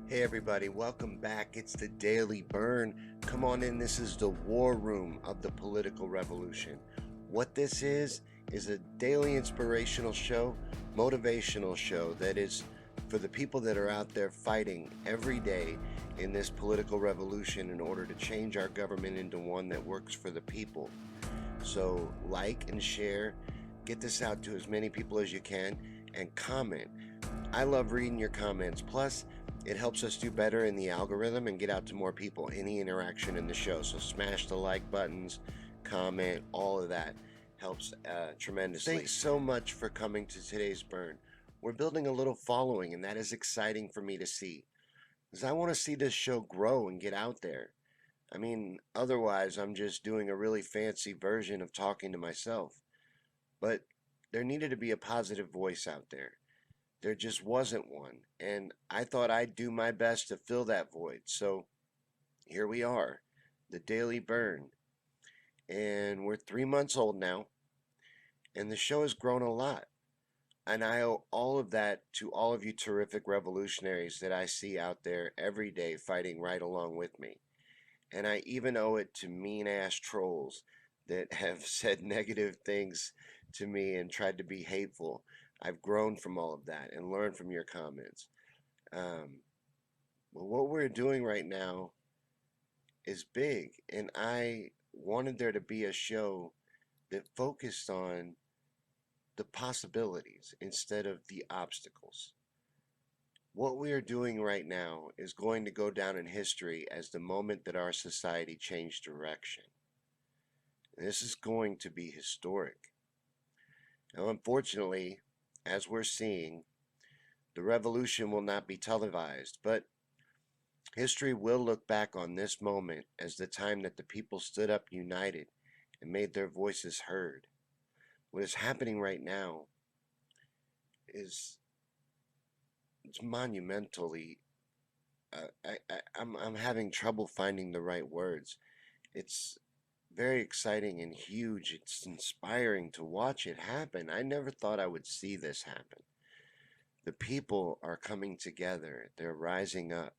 Hey everybody, welcome back. It's the Daily Bern. Come on in. This is the war room of the political revolution. What this is a daily inspirational show, motivational show that is for the people that are out there fighting every day in this political revolution in order to change our government into one that works for the people. So, like and share, get this out to as many people as you can, and comment. I love reading your comments. Plus, it helps us do better in the algorithm and get out to more people. Any interaction in the show. So smash the like buttons, comment, all of that helps tremendously. Thanks so much for coming to today's Burn. We're building a little following, and that is exciting for me to see. Because I want to see this show grow and get out there. I mean, otherwise, I'm just doing a really fancy version of talking to myself. But there needed to be a positive voice out there. There just wasn't one. And I thought I'd do my best to fill that void. So here we are, the Daily Bern. And we're 3 months old now. And the show has grown a lot. And I owe all of that to all of you terrific revolutionaries that I see out there every day fighting right along with me. And I even owe it to mean ass trolls that have said negative things to me and tried to be hateful. I've grown from all of that and learned from your comments. Um, well, what we're doing right now is big, and I wanted there to be a show that focused on the possibilities instead of the obstacles. What we are doing right now is going to go down in history as the moment that our society changed direction. This is going to be historic. Now, unfortunately, as we're seeing, the revolution will not be televised, but history will look back on this moment as the time that the people stood up united and made their voices heard. What is happening right now is it's monumentally. I'm having trouble finding the right words. It's very exciting and huge. It's inspiring to watch it happen. I never thought I would see this happen. The people are coming together. They're rising up.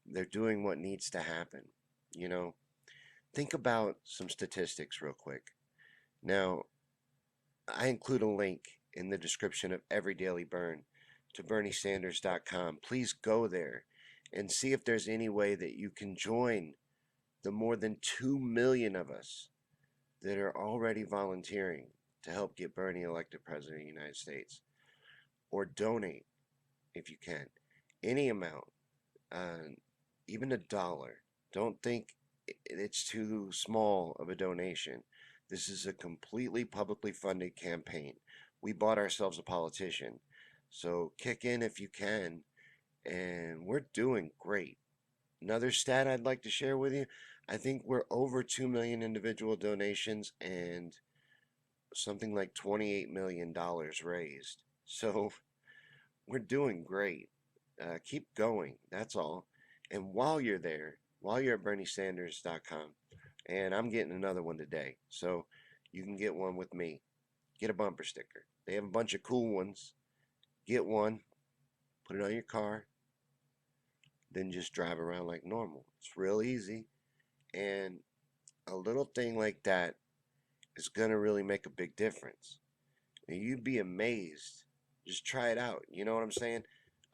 They're doing what needs to happen. You know, think about some statistics real quick. Now, I include a link in the description of every Daily Burn to berniesanders.com. Please go there and see if there's any way that you can join the more than 2 million of us that are already volunteering to help get Bernie elected president of the United States. Or donate if you can. Any amount, uh, even $1. Don't think it's too small of a donation. This is a completely publicly funded campaign. We bought ourselves a politician. So kick in if you can, and we're doing great. Another stat I'd like to share with you, I think we're over 2 million individual donations and something like $28 million raised. So we're doing great. Keep going. That's all. And while you're there, while you're at berniesanders.com, and I'm getting another one today, so you can get one with me. Get a bumper sticker. They have a bunch of cool ones. Get one, put it on your car, then just drive around like normal. It's real easy. And a little thing like that is going to really make a big difference. And you'd be amazed. Just try it out. You know what I'm saying?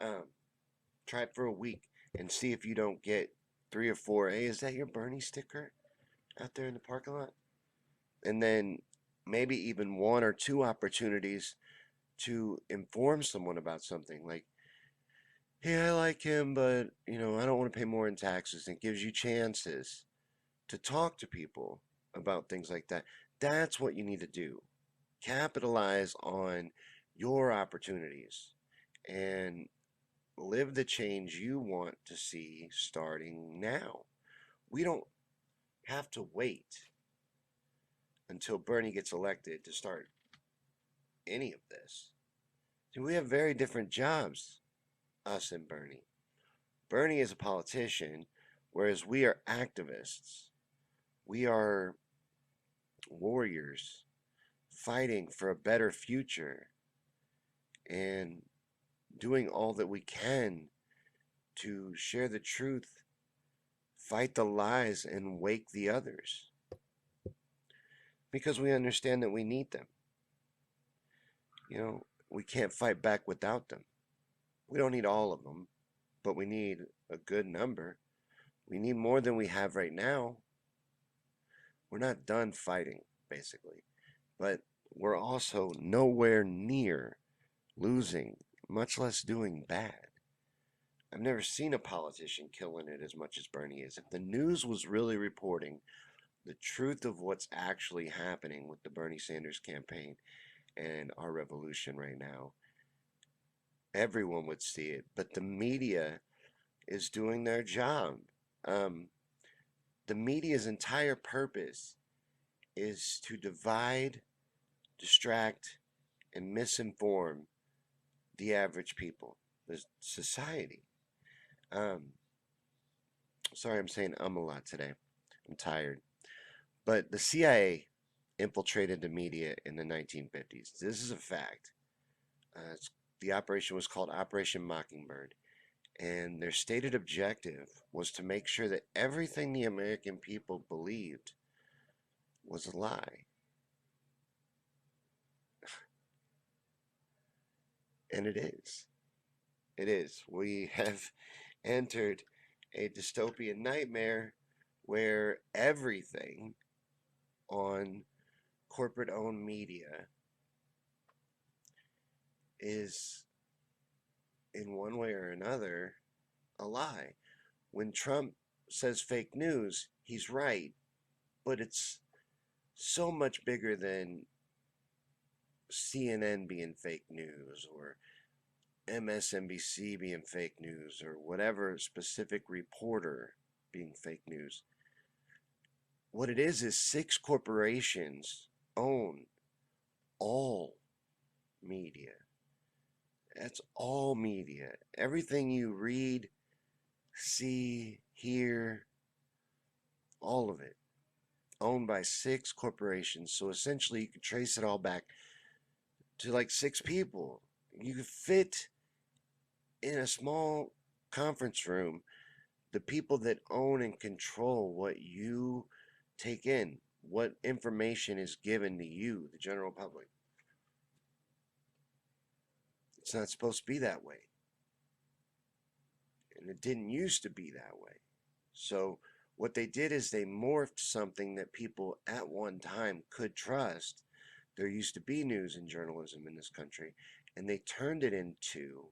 Um, Try it for a week and see if you don't get 3 or 4. Hey, is that your Bernie sticker out there in the parking lot? And then maybe even 1 or 2 opportunities to inform someone about something like, hey, I like him, but I don't want to pay more in taxes. And it gives you chances to talk to people about things like that. That's what you need to do. Capitalize on your opportunities and live the change you want to see starting now. We don't have to wait until Bernie gets elected to start any of this. See, we have very different jobs, us and Bernie. Bernie is a politician, whereas we are activists. We are warriors fighting for a better future and doing all that we can to share the truth, fight the lies, and wake the others. Because we understand that we need them. We can't fight back without them. We don't need all of them, but we need a good number. We need more than we have right now. We're not done fighting, basically, but we're also nowhere near losing, much less doing bad. I've never seen a politician killing it as much as Bernie is. If the news was really reporting the truth of what's actually happening with the Bernie Sanders campaign and our revolution right now, everyone would see it. But the media is doing their job. Um, the media's entire purpose is to divide, distract, and misinform the average people, the society. Um, Sorry, I'm saying a lot today. I'm tired. But the CIA infiltrated the media in the 1950s. This is a fact. The operation was called Operation Mockingbird, and their stated objective was to make sure that everything the American people believed was a lie. And it is. It is. We have entered a dystopian nightmare where everything on corporate owned media is, in one way or another, a lie. When Trump says fake news, he's right, but it's so much bigger than CNN being fake news or MSNBC being fake news or whatever specific reporter being fake news. What it is 6 corporations own all media. That's all media. Everything you read, see, hear, all of it, owned by 6 corporations. So essentially, you could trace it all back to like 6 people. You could fit in a small conference room the people that own and control what you take in, what information is given to you, the general public. It's not supposed to be that way. And it didn't used to be that way. So what they did is they morphed something that people at one time could trust. There used to be news and journalism in this country, and they turned it into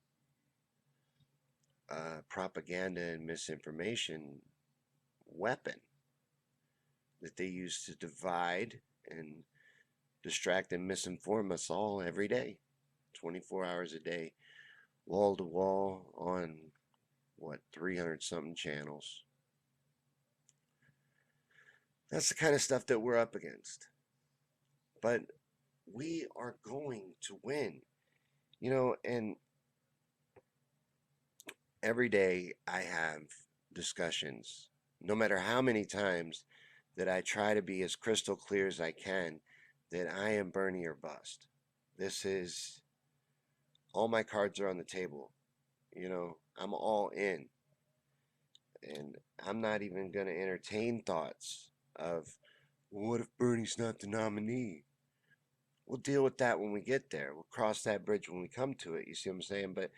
propaganda and misinformation weapon that they use to divide and distract and misinform us all every day, 24 hours a day, wall to wall on 300 something channels. That's the kind of stuff that we're up against. But we are going to win, and every day I have discussions, no matter how many times that I try to be as crystal clear as I can, that I am Bernie or bust. This is, all my cards are on the table. I'm all in. And I'm not even going to entertain thoughts of, well, what if Bernie's not the nominee? We'll deal with that when we get there. We'll cross that bridge when we come to it. You see what I'm saying? But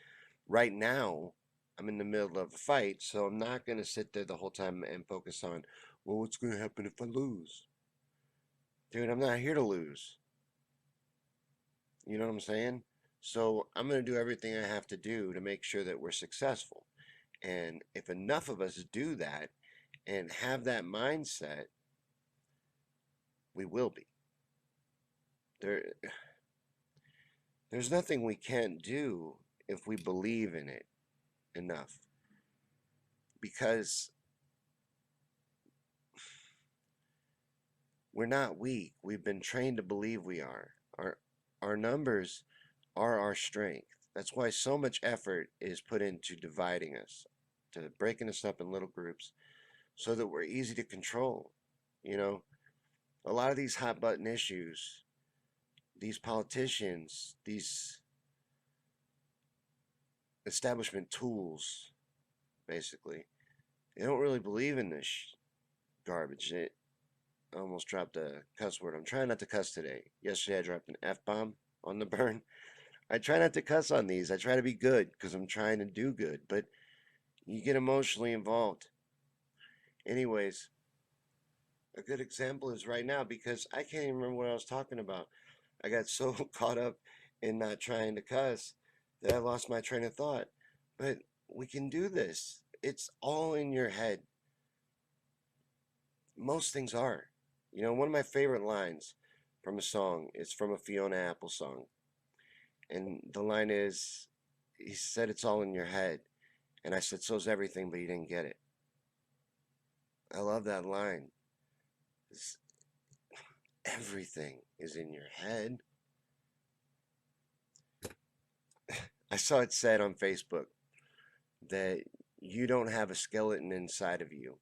right now, I'm in the middle of a fight, so I'm not going to sit there the whole time and focus on, well, what's going to happen if I lose? Dude, I'm not here to lose. You know what I'm saying? So I'm going to do everything I have to do to make sure that we're successful. And if enough of us do that and have that mindset, we will be. There's nothing we can't do if we believe in it enough. Because we're not weak. We've been trained to believe we are. Our numbers are our strength. That's why so much effort is put into dividing us, to breaking us up in little groups, so that we're easy to control. A lot of these hot button issues, these politicians, these establishment tools, basically. They don't really believe in this garbage. I almost dropped a cuss word. I'm trying not to cuss today. Yesterday I dropped an F-bomb on the burn. I try not to cuss on these. I try to be good because I'm trying to do good, but you get emotionally involved. Anyways, a good example is right now because I can't even remember what I was talking about. I got so caught up in not trying to cuss that I lost my train of thought. But we can do this. It's all in your head. Most things are. One of my favorite lines from a song is from a Fiona Apple song. And the line is, he said it's all in your head. And I said, so's everything, but you didn't get it. I love that line. It's, everything is in your head. I saw it said on Facebook that you don't have a skeleton inside of you.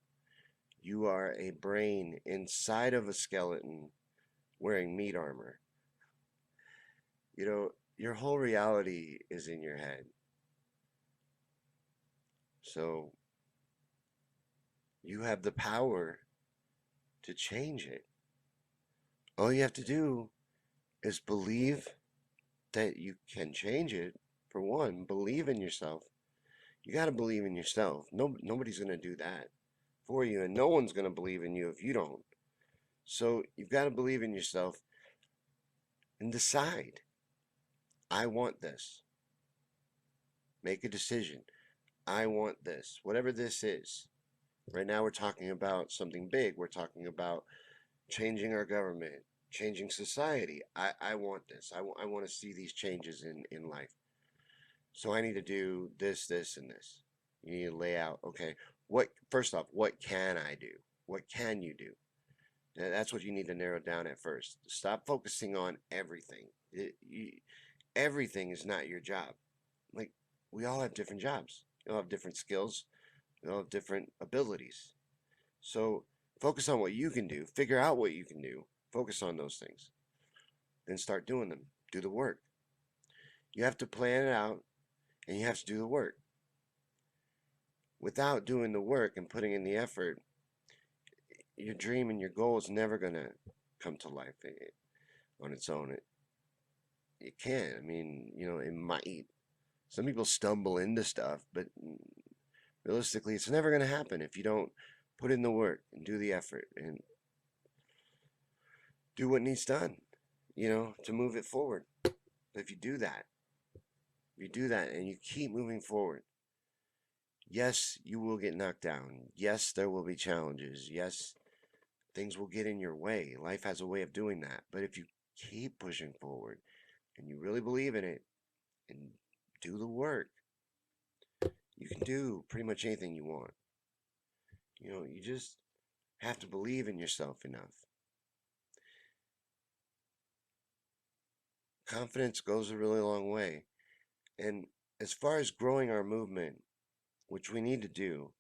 You are a brain inside of a skeleton wearing meat armor. Your whole reality is in your head. So you have the power to change it. All you have to do is believe that you can change it. For one, believe in yourself. You got to believe in yourself. Nobody's going to do that for you, and no one's going to believe in you if you don't. So you've got to believe in yourself and decide, I want this. Make a decision. I want this. Whatever this is. Right now we're talking about something big. We're talking about changing our government, changing society. I want this. I want to see these changes in life. So I need to do this, this, and this. You need to lay out, okay, first off, what can I do? What can you do? That's what you need to narrow down at first. Stop focusing on everything. Everything is not your job. Like, we all have different jobs. We all have different skills. We all have different abilities. So focus on what you can do. Figure out what you can do. Focus on those things. Then start doing them. Do the work. You have to plan it out, and you have to do the work. Without doing the work and putting in the effort, your dream and your goal is never going to come to life on its own. It can't. I mean, it might. Some people stumble into stuff, but realistically, it's never going to happen if you don't put in the work and do the effort and do what needs done, to move it forward. But if you do that, and you keep moving forward, yes, you will get knocked down. Yes, there will be challenges. Yes, things will get in your way. Life has a way of doing that. But if you keep pushing forward and you really believe in it and do the work, you can do pretty much anything you want. You just have to believe in yourself enough. Confidence goes a really long way. And as far as growing our movement, which we need to do,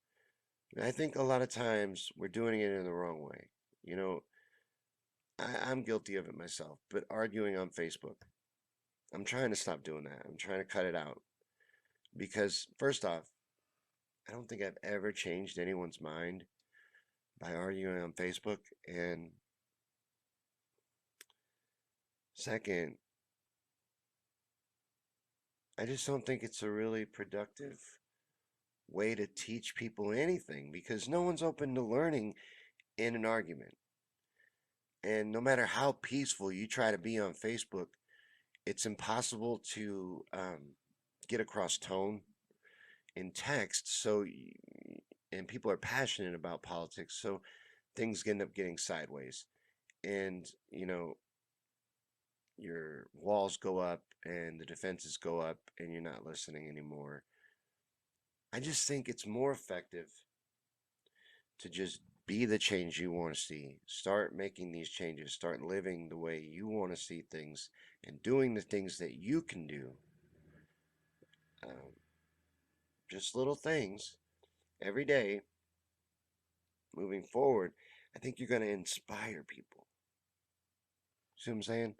I think a lot of times we're doing it in the wrong way. I'm guilty of it myself, but arguing on Facebook, I'm trying to stop doing that. I'm trying to cut it out. Because, first off, I don't think I've ever changed anyone's mind by arguing on Facebook. And second, I just don't think it's a really productive way to teach people anything because no one's open to learning in an argument. And no matter how peaceful you try to be on Facebook, it's impossible to get across tone in text. And people are passionate about politics, so things end up getting sideways. And, your walls go up and the defenses go up and you're not listening anymore. I just think it's more effective to just be the change you want to see. Start making these changes. Start living the way you want to see things and doing the things that you can do. Um, just little things every day moving forward. I think you're going to inspire people. See what I'm saying?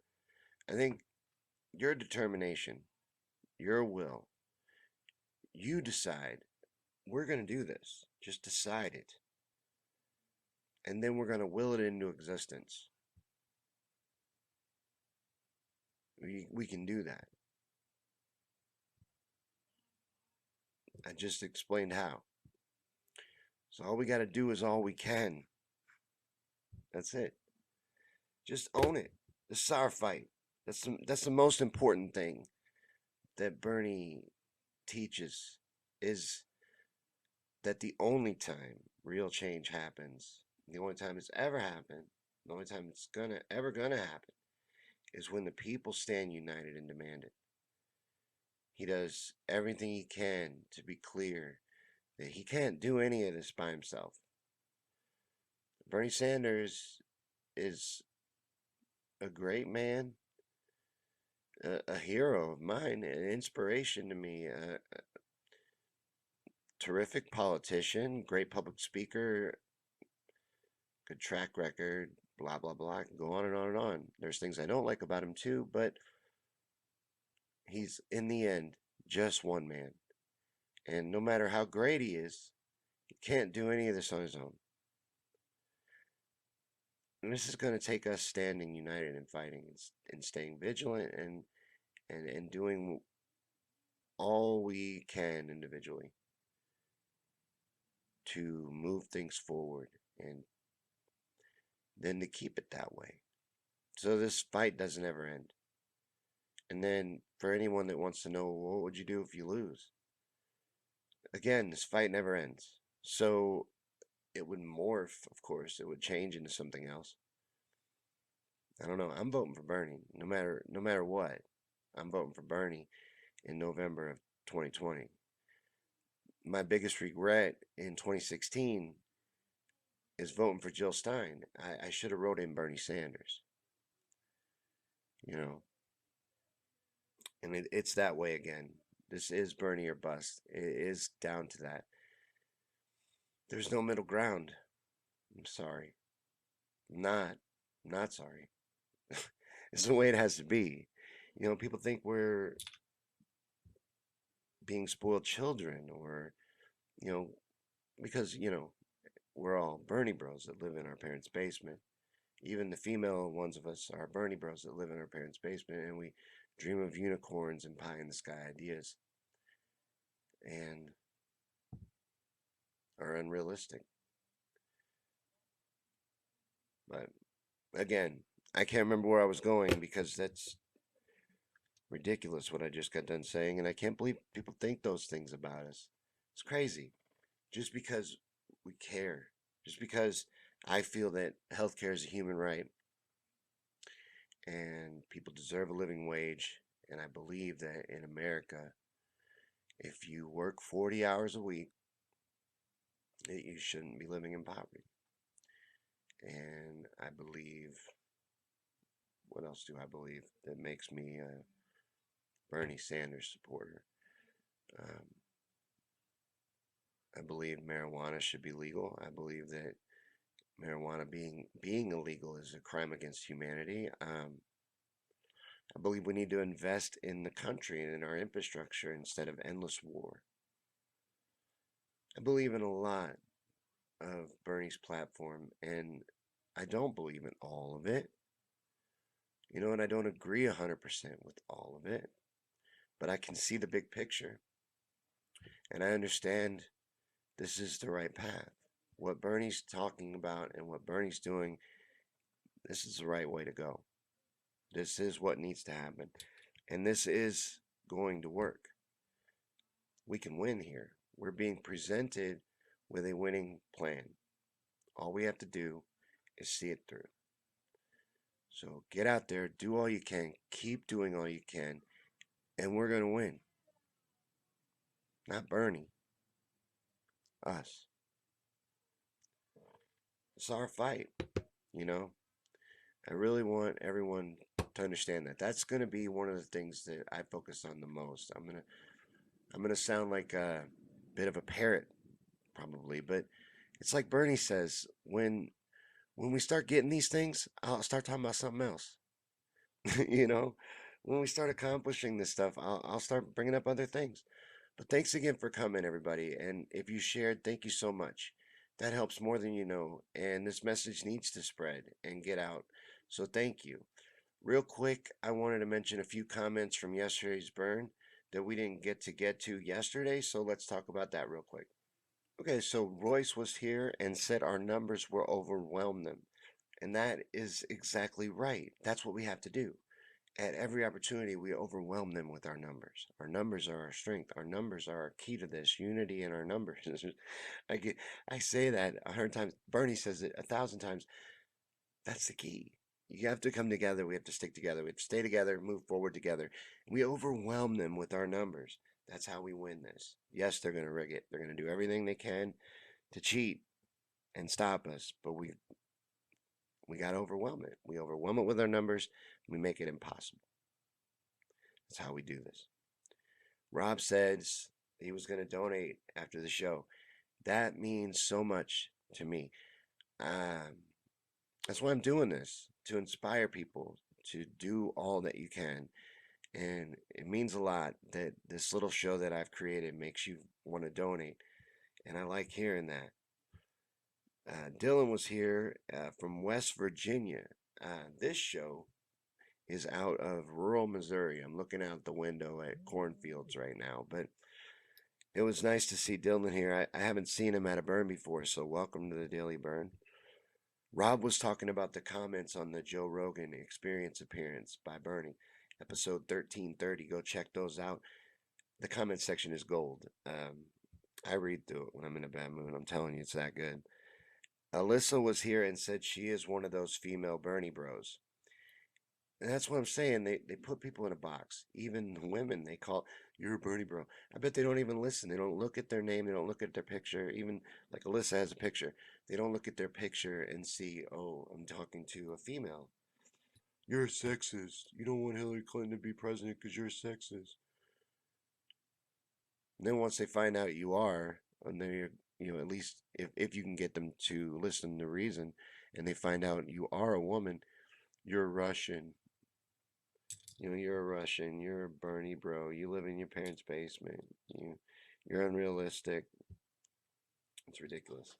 I think your determination, your will, you decide we're going to do this. Just decide it. And then we're going to will it into existence. We can do that. I just explained how. So all we got to do is all we can. That's it. Just own it. This is our fight. That's the most important thing that Bernie teaches is that the only time real change happens, the only time it's ever happened, the only time it's gonna happen is when the people stand united and demand it. He does everything he can to be clear that he can't do any of this by himself. Bernie Sanders is a great man, a hero of mine, an inspiration to me, a terrific politician, great public speaker, good track record, blah, blah, blah. I can go on and on and on. There's things I don't like about him too, but he's, in the end, just one man. And no matter how great he is, he can't do any of this on his own. And this is going to take us standing united and fighting and staying vigilant and doing all we can individually to move things forward and then to keep it that way. So this fight doesn't ever end. And then for anyone that wants to know, well, what would you do if you lose? Again, this fight never ends. So it would morph, of course. It would change into something else. I don't know. I'm voting for Bernie, no matter what. I'm voting for Bernie in November of 2020. My biggest regret in 2016 is voting for Jill Stein. I should have wrote in Bernie Sanders, you know, and it's that way again. This is Bernie or bust. It is down to that. There's no middle ground. I'm sorry. Not, not sorry. It's the way it has to be. People think we're being spoiled children or, you know, because, we're all Bernie bros that live in our parents' basement. Even the female ones of us are Bernie bros that live in our parents' basement and we dream of unicorns and pie in the sky ideas and are unrealistic. But again, I can't remember where I was going because that's ridiculous what I just got done saying, and I can't believe people think those things about us. It's crazy. Just because we care, just because I feel that healthcare is a human right and people deserve a living wage, and I believe that in America, if you work 40 hours a week, that you shouldn't be living in poverty. And I believe, what else do I believe that makes me a Bernie Sanders supporter? Um, I believe marijuana should be legal. I believe that marijuana being illegal is a crime against humanity. I believe we need to invest in the country and in our infrastructure instead of endless war. I believe in a lot of Bernie's platform, and I don't believe in all of it. And I don't agree 100% with all of it, but I can see the big picture, and I understand this is the right path. What Bernie's talking about and what Bernie's doing, this is the right way to go. This is what needs to happen, and this is going to work. We can win here. We're being presented with a winning plan. All we have to do is see it through. So get out there, do all you can, keep doing all you can, and we're going to win. Not Bernie, us. It's our fight, you know? I really want everyone to understand that. That's going to be one of the things that I focus on the most. I'm going to sound like a bit of a parrot probably, but it's like Bernie says, when we start getting these things, I'll start talking about something else. you know, when we start accomplishing this stuff, I'll start bringing up other things. But thanks again for coming, everybody. And if you shared, thank you so much. That helps more than you know. And this message needs to spread and get out. So thank you. Real quick, I wanted to mention a few comments from yesterday's burn that we didn't get to yesterday. So let's talk about that real quick. Okay, so Royce was here and said our numbers will overwhelm them. And that is exactly right. That's what we have to do. At every opportunity, we overwhelm them with our numbers. Our numbers are our strength. Our numbers are our key to this unity in our numbers. I get, I say that 100 times. Bernie says it 1,000 times. That's the key. You have to come together. We have to stick together. We have to stay together, move forward together. We overwhelm them with our numbers. That's how we win this. Yes, they're going to rig it. They're going to do everything they can to cheat and stop us, but we got to overwhelm it. We overwhelm it with our numbers. We make it impossible. That's how we do this. Rob says he was going to donate after the show. That means so much to me. Um, that's why I'm doing this, to inspire people to do all that you can. And it means a lot that this little show that I've created makes you want to donate. And I like hearing that. Dylan was here from West Virginia. This show is out of rural Missouri. I'm looking out the window at cornfields right now, but it was nice to see Dylan here. I haven't seen him at a burn before, so welcome to the Daily Bern. Rob was talking about the comments on the Joe Rogan Experience appearance by Bernie, episode 1330. Go check those out. The comment section is gold. I read through it when I'm in a bad mood. I'm telling you, it's that good. Alyssa was here and said she is one of those female Bernie bros. And that's what I'm saying. They put people in a box. Even women, they call, you're a Bernie bro. I bet they don't even listen. They don't look at their name. They don't look at their picture. Even like Alyssa has a picture. They don't look at their picture and see, oh, I'm talking to a female. You're a sexist. You don't want Hillary Clinton to be president because you're a sexist. And then once they find out you are, and then at least if you can get them to listen to reason, and they find out you are a woman, you're Russian. You're a Russian. You're a Bernie bro. You live in your parents' basement. You're unrealistic. It's ridiculous.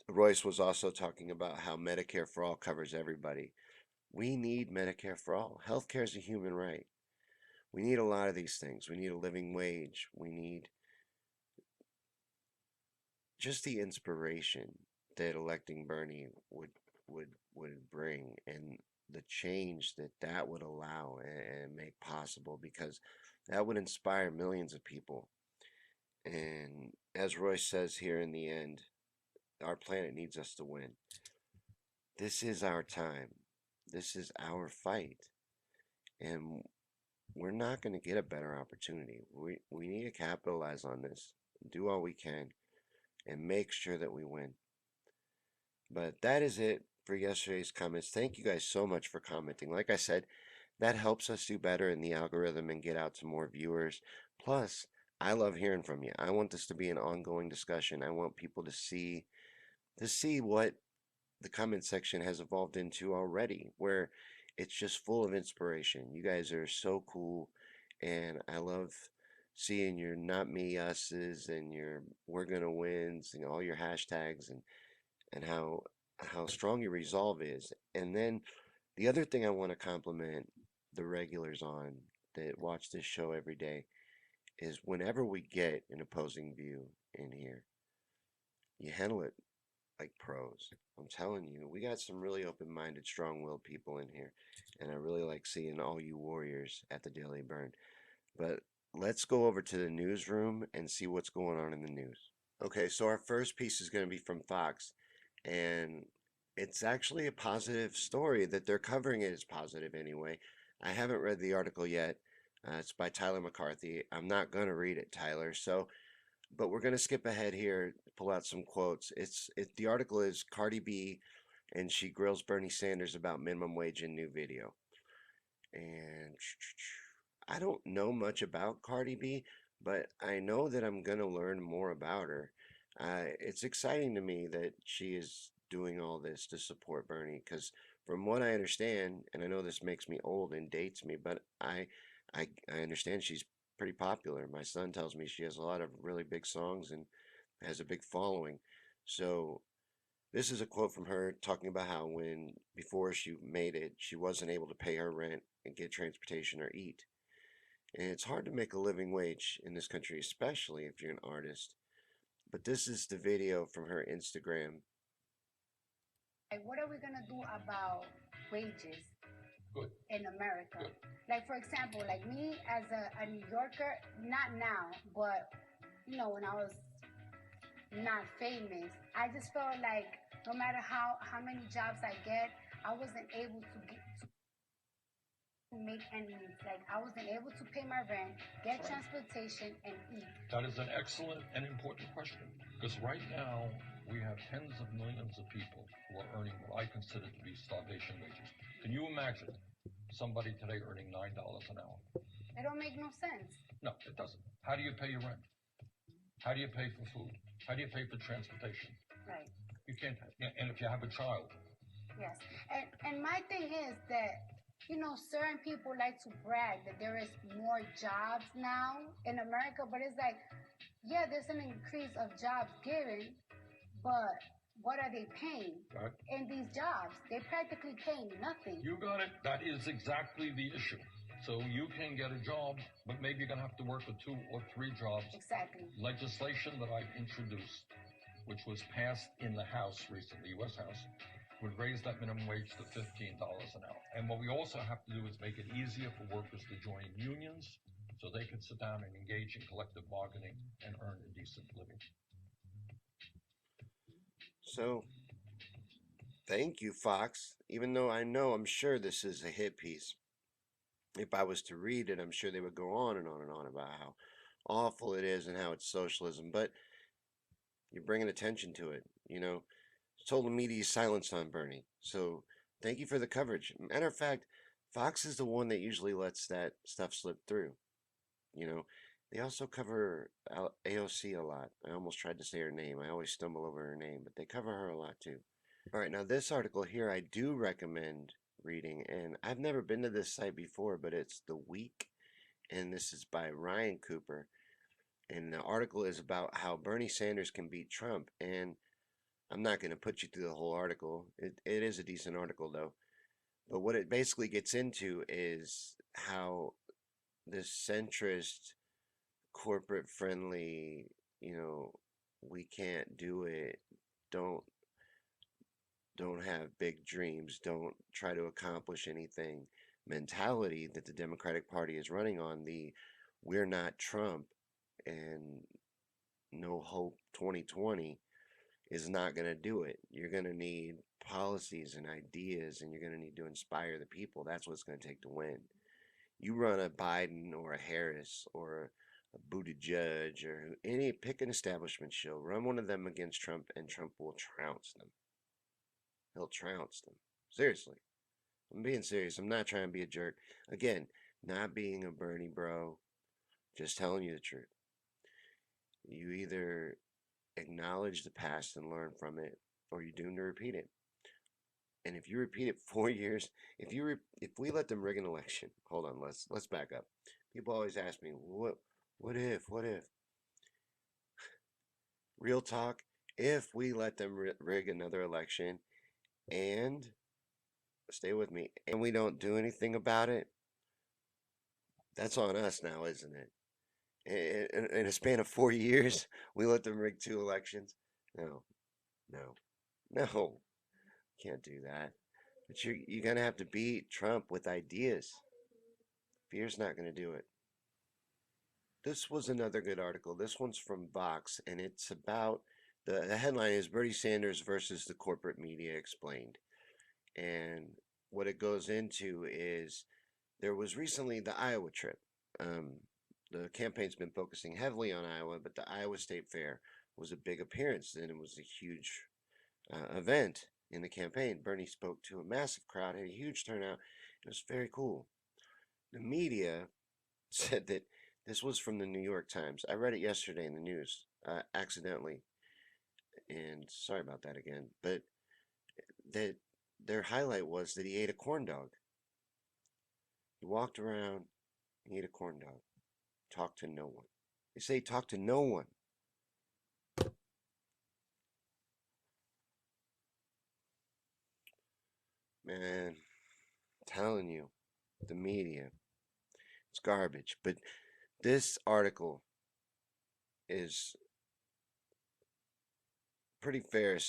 Royce was also talking about how Medicare for all covers everybody. We need Medicare for all. Healthcare is a human right. We need a lot of these things. We need a living wage. We need just the inspiration that electing Bernie would bring, and the change that that would allow and make possible, because that would inspire millions of people. And as Royce says here in the end, our planet needs us to win. This is our time. This is our fight. And we're not going to get a better opportunity. We need to capitalize on this, do all we can, and make sure that we win. But that is it for yesterday's comments. Thank you guys so much for commenting. Like I said, that helps us do better in the algorithm and get out to more viewers. Plus, I love hearing from you. I want this to be an ongoing discussion. I want people to see what the comment section has evolved into already, where it's just full of inspiration. You guys are so cool, and I love seeing your not me us's and your we're gonna wins and all your hashtags, and how strong your resolve is. And then the other thing I want to compliment the regulars on that watch this show every day is whenever we get an opposing view in here, you handle it like pros. I'm telling you, we got some really open-minded, strong-willed people in here, and I really like seeing all you warriors at the Daily Burn. But let's go over to the newsroom and see what's going on in the news. Okay, so our first piece is going to be from Fox, and it's actually a positive story that they're covering it as positive anyway. I haven't read the article yet. It's by Tyler McCarthy. I'm not going to read it, Tyler. So, but we're going to skip ahead here, pull out some quotes. The article is Cardi B and she grills Bernie Sanders about minimum wage in new video. And I don't know much about Cardi B, but I know that I'm going to learn more about her. It's exciting to me that she is doing all this to support Bernie, because from what I understand, and I know this makes me old and dates me, but I understand she's pretty popular. My son tells me she has a lot of really big songs and has a big following. So this is a quote from her talking about how when before she made it, she wasn't able to pay her rent and get transportation or eat. And it's hard to make a living wage in this country, especially if you're an artist. But this is the video from her Instagram. Like, what are we gonna do about wages Good. in America? Good. Like, for example, like me as a New Yorker, not now, but when I was not famous, I just felt like no matter how many jobs I get, I wasn't able to make ends meet. Like, I wasn't able to pay my rent, get transportation, and eat. That is an excellent and important question, because right now we have tens of millions of people who are earning what I consider to be starvation wages. Can you imagine somebody today earning $9 an hour? It don't make no sense. No, it doesn't. How do you pay your rent? How do you pay for food? How do you pay for transportation? Right. You can't. And if you have a child. Yes. And my thing is that certain people like to brag that there is more jobs now in America, but it's like, yeah, there's an increase of jobs given, but what are they paying Right. in these jobs? They're practically paying nothing. You got it. That is exactly the issue. So you can get a job, but maybe you're going to have to work for 2 or 3 jobs. Exactly. Legislation that I've introduced, which was passed in the House recently, U.S. House, would raise that minimum wage to $15 an hour. And what we also have to do is make it easier for workers to join unions so they can sit down and engage in collective bargaining and earn a decent living. So thank you, Fox. Even though I'm sure this is a hit piece. If I was to read it, I'm sure they would go on and on and on about how awful it is and how it's socialism. But you're bringing attention to it. Total media silence on Bernie. So thank you for the coverage. Matter of fact, Fox is the one that usually lets that stuff slip through. You know, they also cover AOC a lot. I almost tried to say her name. I always stumble over her name, but they cover her a lot too. All right, now this article here I do recommend reading, and I've never been to this site before, but it's The Week, and this is by Ryan Cooper. And the article is about how Bernie Sanders can beat Trump. And I'm not going to put you through the whole article. It is a decent article, though. But what it basically gets into is how this centrist, corporate friendly, we can't do it, don't don't have big dreams, don't try to accomplish anything mentality that the Democratic Party is running on, the we're not Trump and no hope 2020 is not going to do it. You're going to need policies and ideas, and you're going to need to inspire the people. That's what it's going to take to win. You run a Biden or a Harris or a Buttigieg or pick an establishment show, run one of them against Trump, and Trump will trounce them. He'll trounce them. Seriously. I'm being serious. I'm not trying to be a jerk. Again, not being a Bernie bro, just telling you the truth. You either acknowledge the past and learn from it, or you're doomed to repeat it. And if you repeat it 4 years, if we let them rig an election, hold on, let's back up. People always ask me, what if? Real talk, if we let them rig another election and stay with me, and we don't do anything about it, that's on us now, isn't it? In a span of 4 years, we let them rig 2 elections. No, no, no, can't do that. But you're gonna have to beat Trump with ideas. Fear's not gonna do it. This was another good article. This one's from Vox, and it's about the headline is Bernie Sanders versus the corporate media explained. And what it goes into is there was recently the Iowa trip. The campaign's been focusing heavily on Iowa, but the Iowa State Fair was a big appearance, and it was a huge event in the campaign. Bernie spoke to a massive crowd, had a huge turnout. It was very cool. The media said that this was from the New York Times. I read it yesterday in the news, accidentally, and sorry about that again. But that their highlight was that he ate a corn dog. He walked around, he ate a corn dog, talked to no one. They say he talked to no one. Man, I'm telling you, the media, it's garbage. But this article is pretty fair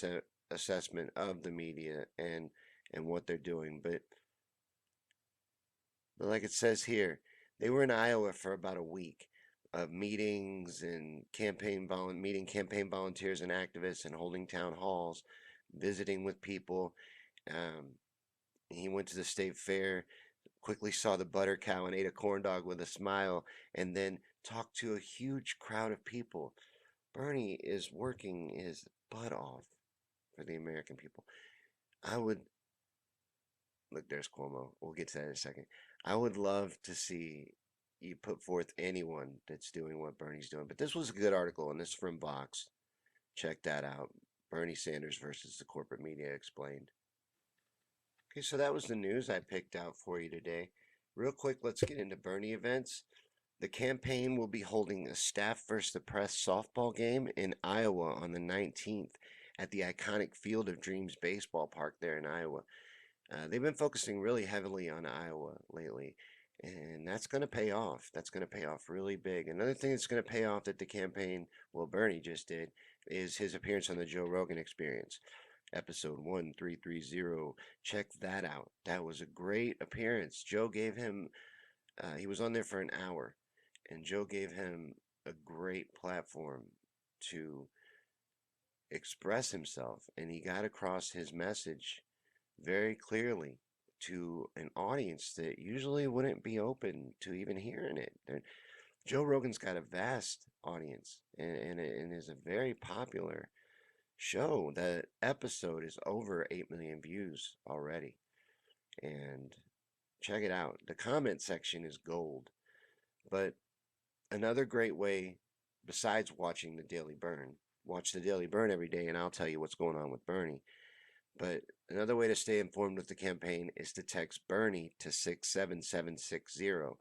assessment of the media and what they're doing. But like it says here, they were in Iowa for about a week of meetings and meeting campaign volunteers and activists and holding town halls, visiting with people. Um, he went to the state fair, quickly saw the butter cow and ate a corn dog with a smile, and then talked to a huge crowd of people. Bernie is working his butt off for the American people. I would look, there's Cuomo. We'll get to that in a second. I would love to see you put forth anyone that's doing what Bernie's doing. But this was a good article, and this is from Vox. Check that out. Bernie Sanders versus the corporate media explained. Okay, so that was the news I picked out for you today. Real quick, let's get into Bernie events. The campaign will be holding a staff versus the press softball game in Iowa on the 19th at the iconic Field of Dreams baseball park there in Iowa. They've been focusing really heavily on Iowa lately, and that's going to pay off. That's going to pay off really big. Another thing that's going to pay off that the campaign, well, Bernie just did, is his appearance on the Joe Rogan Experience, episode 1330. Check that out. That was a great appearance. Joe gave him, he was on there for an hour, and Joe gave him a great platform to express himself, and he got across his message very clearly to an audience that usually wouldn't be open to even hearing it. Joe Rogan's got a vast audience and is a very popular show. That episode is over 8 million views already. And check it out. The comment section is gold. But another great way, besides watching the Daily Bern, watch the Daily Bern every day, and I'll tell you what's going on with Bernie. But another way to stay informed with the campaign is to text Bernie to 67760.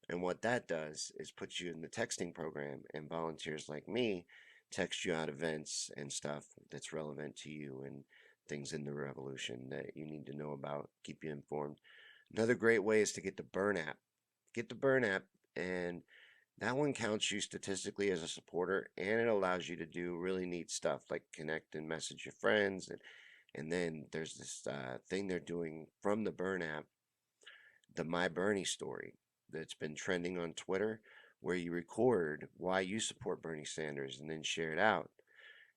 And what that does is put you in the texting program, and volunteers like me text you out events and stuff that's relevant to you and things in the revolution that you need to know about, keep you informed. Another great way is to get the Bern app. Get the Bern app, and that one counts you statistically as a supporter, and it allows you to do really neat stuff like connect and message your friends. And then there's this thing they're doing from the Bern app, the My Bernie story that's been trending on Twitter, where you record why you support Bernie Sanders and then share it out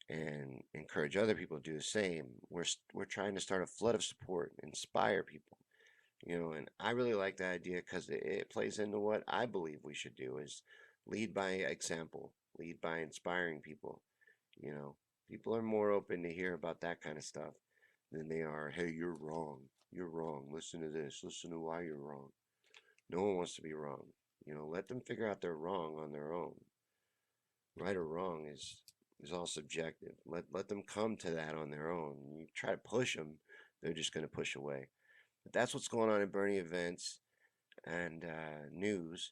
and encourage other people to do the same. We're trying to start a flood of support, inspire people, and I really like that idea because it plays into what I believe we should do is lead by example, lead by inspiring people. You know, people are more open to hear about that kind of stuff than they are, hey, you're wrong. You're wrong. Listen to this. Listen to why you're wrong. No one wants to be wrong. Let them figure out they're wrong on their own. Right or wrong is all subjective. Let them come to that on their own. You try to push them, they're just going to push away. But that's what's going on in Bernie events and news.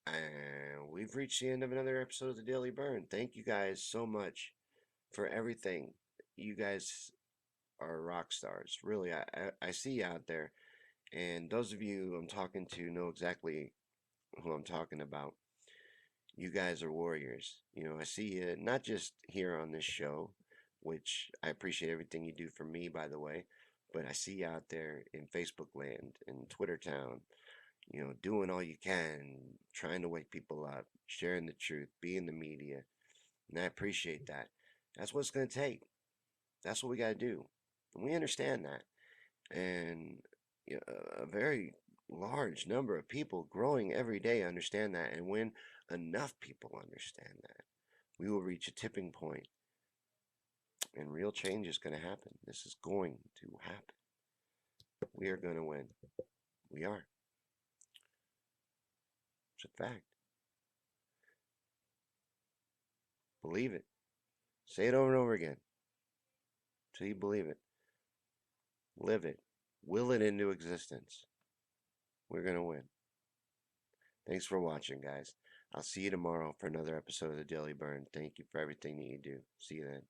And we've reached the end of another episode of the Daily Bern. Thank you guys so much for everything. You guys are rock stars. Really, I see you out there. And those of you I'm talking to know exactly who I'm talking about. You guys are warriors. I see you not just here on this show, which I appreciate everything you do for me, by the way, but I see you out there in Facebook land, in Twitter town, doing all you can, trying to wake people up, sharing the truth, being the media. And I appreciate that. That's what it's going to take. That's what we got to do. And we understand that. And a very large number of people growing every day understand that. And when enough people understand that, we will reach a tipping point and real change is going to happen. This is going to happen. We are going to win. We are. It's a fact. Believe it. Say it over and over again until you believe it. Live it. Will it into existence. We're going to win. Thanks for watching, guys. I'll see you tomorrow for another episode of the Daily Bern. Thank you for everything that you do. See you then.